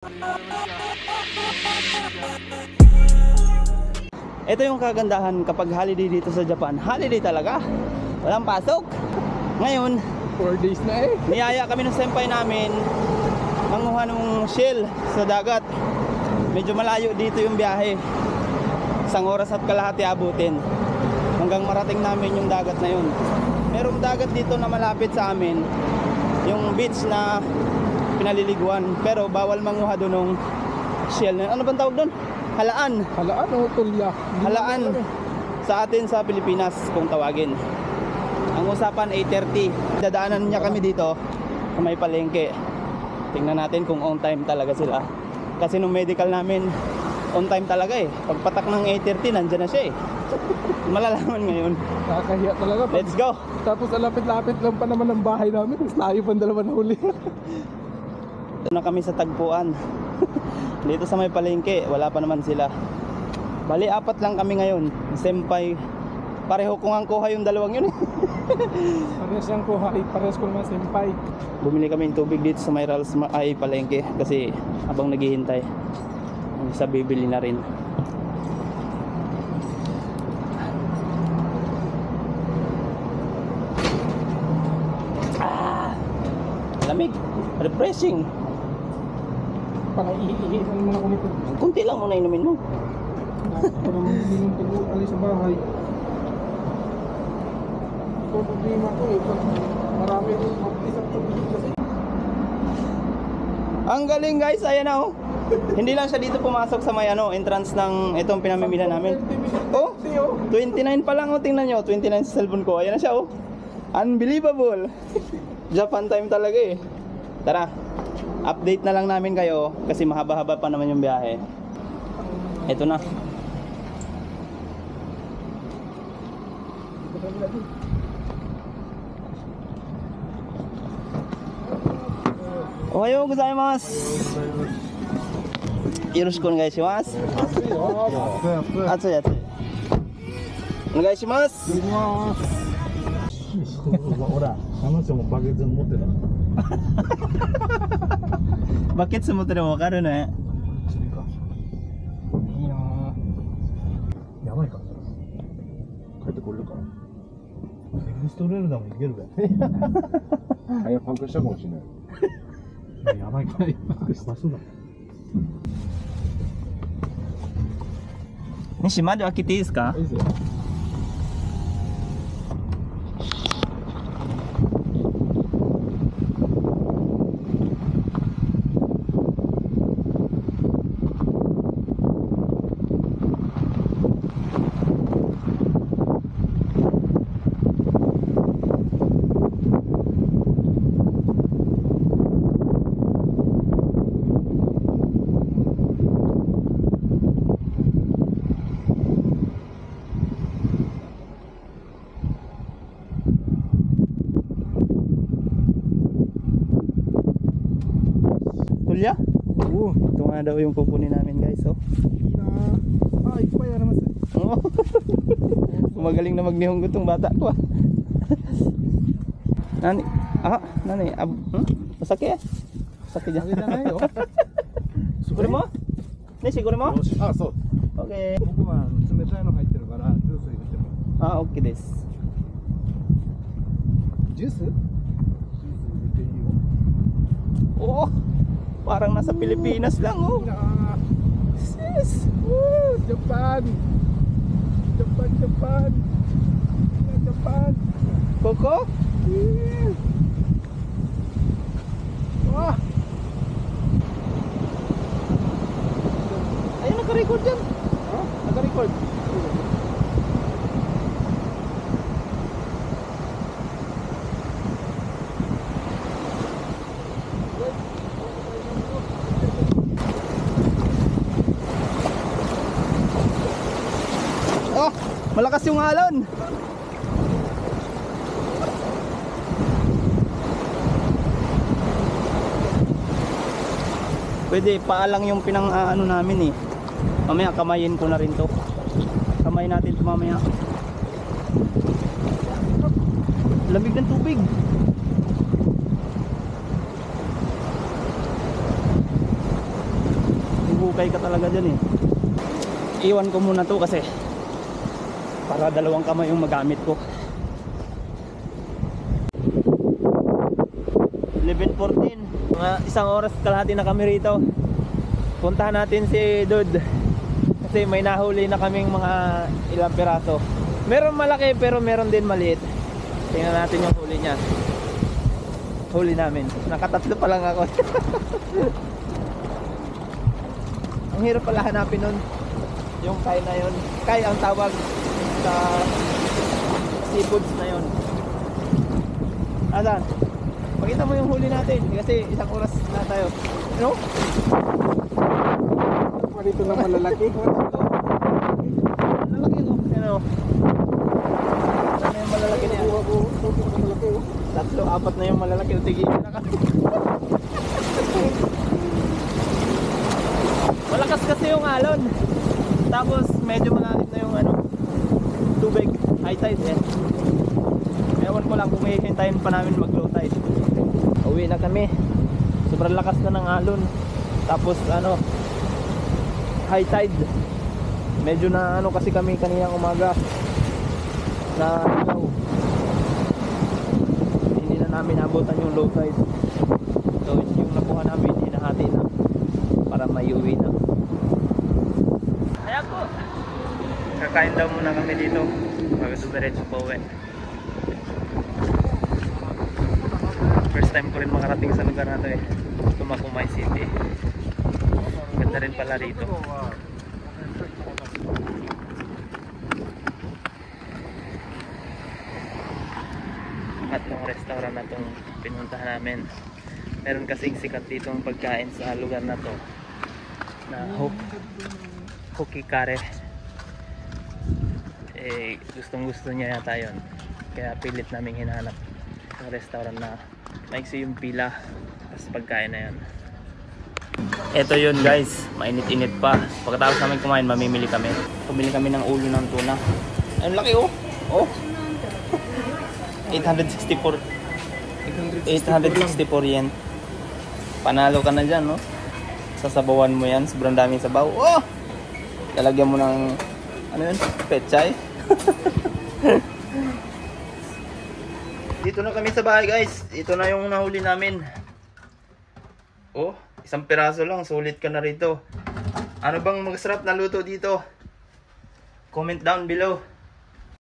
Ito yung kagandahan kapag holiday dito sa Japan. Holiday talaga. Walang pasok. Ngayon, 4 days na eh. niyaya kami ng senpai namin manguha ng shell sa dagat. Medyo malayo dito yung biyahe. 1 oras at kalahati abutin hanggang marating namin yung dagat na yun. Merong dagat dito na malapit sa amin, yung beach na pinaliliguan, pero bawal manguha doon ng shell na, ano bang tawag doon? Halaan. Halaan o tulya? Halaan sa atin sa Pilipinas kung tawagin. Ang usapan 8:30. Dadaanan niya kami dito sa may palengke. Tingnan natin kung on time talaga sila. Kasi nung medical namin on time talaga eh. Pagpatak ng 8:30 nandiyan na siya eh. Malalaman ngayon. Nakakahiya talaga. Let's go. Tapos alapit-lapit lang pa naman ang bahay namin. Mas layo pa ang dalawa na huli. Ito na kami sa tagpuan. Dito sa may palengke, wala pa naman sila. Bali, 4 lang kami ngayon. Senpai, pareho kong ang kuha yung dalawang yun. Parehas yung kuha. Parehas ko naman senpai. Bumili kami ng tubig dito sa may Rals ay palengke kasi habang naghihintay, yung isa bibili na rin. Lamig, refreshing. Parang iihisan mo na ko nito. Kunti lang muna inumin mo. Parang hindi nung pag-uali sa bahay. Ito ang problema ko eh. Pag marami akong mag-isang tubig kasi. Ang galing guys, ayan na oh. Hindi lang siya dito pumasok sa may entrance ng itong pinamimila namin. Oh, 29 pa lang oh, tingnan nyo, 29 sa cellphone ko. Ayan na siya oh. Unbelievable. Japan time talaga eh. Tara, update na lang namin kayo kasi mahaba-haba pa naman yung biyahe. Ito na. Ohayo gozaimasu. Yoroshiku onegai shimasu. Atsui atsui. Onegai shimasu. ほら、あの人もバケツ持ってた。バケツ持ってるもわかるね。いいなぁ。やばいかな。帰ってこれるかな。エクストレールダもいけるべ。タイヤパンクしたかもしれない。やばいかな。やばそうだ。西、窓開けていいですか？いいですよ。Tulya? Oo, ito nga daw yung kukunin namin guys oh. Ah, ipay naman sa. Oo. Magaling na magnihongo tong bata ko ah. Nani? Nani? Masaki? Masaki dyan. Siguro mo? Ne, siguro mo? Ah,そう。Okay. 僕は冷たいの入ってるからジュース入れても。Okay です。ジュース？ジュース入れていいよ。Oh, parang nasa Pilipinas lang oh. Sis. Woo! Japan! Japan, Japan! Japan! Coco? Yeah! Wah! Ayun, naka-record dyan. Huh? Naka-record. Oh, malakas yung alon. Pwede paalang yung ano namin eh. Mamaya kamayin ko na rin to. Kamay natin to mamaya. Lamig ng tubig. mahukay ka talaga dyan eh. Iwan ko muna to kasi para dalawang kamay yung magamit ko. 11:14, mga isang oras kalahati na kami rito. Puntahan natin si Dude kasi may nahuli na kaming mga ilang piraso. Meron malaki pero meron din maliit. Tingnan natin yung huli niya. Huli namin, nakatatlo pa lang ako. Ang hirap pala hanapin nun yung kay na yun. Kay ang tawag sa seafoods na yun. Asan? Pakita mo yung huli natin kasi isang oras na tayo. Ano? Dito na malalaki. Malalaki no? Ano? Ano yung malalaki niya? Tatlo, apat na yung malalaki. Tigilin na kami. Malakas kasi yung alon. Tapos medyo malalim na yung ano, tubig. High tide eh. Ewan ko lang kung hihintayin pa namin mag low tide. Uwi na kami. Sobrang lakas na ng alon. Tapos ano, high tide. Medyo na ano kasi kami kaninang umaga na ilaw. Hindi na namin abutan yung low tide. So yung nakuha namin hinahati na para may uwi na. Kaya po kakain daw muna kami dito bago dumiretso pa uwi. First time ko rin makarating sa lugar na to eh, Tumakumay City. Ganda rin pala rito. At ng restaurant na itong pinuntahan namin, meron kasing sikat dito ang pagkain sa lugar na to na Hokikare. Eh gustong gusto niya yata yun, kaya pilit naming hinahanap ang restaurant na maiksi yung pila sa pagkain na yan. Ito yun guys, mainit-init pa. Pagkatapos namin kumain, mamimili kami. Pumili kami ng ulo ng tuna. Ang laki oh. Oh. 864 yen. Panalo ka na dyan, no? Sasabawan mo yan, sobrang daming sabaw. Oh! Lalagyan mo ng ano yun? Pechay. Dito na kami sa bahay guys. Ito na yung nahuli namin. Oh, isang piraso lang, sulit ka na rito. Ano bang masarap na luto dito? Comment down below.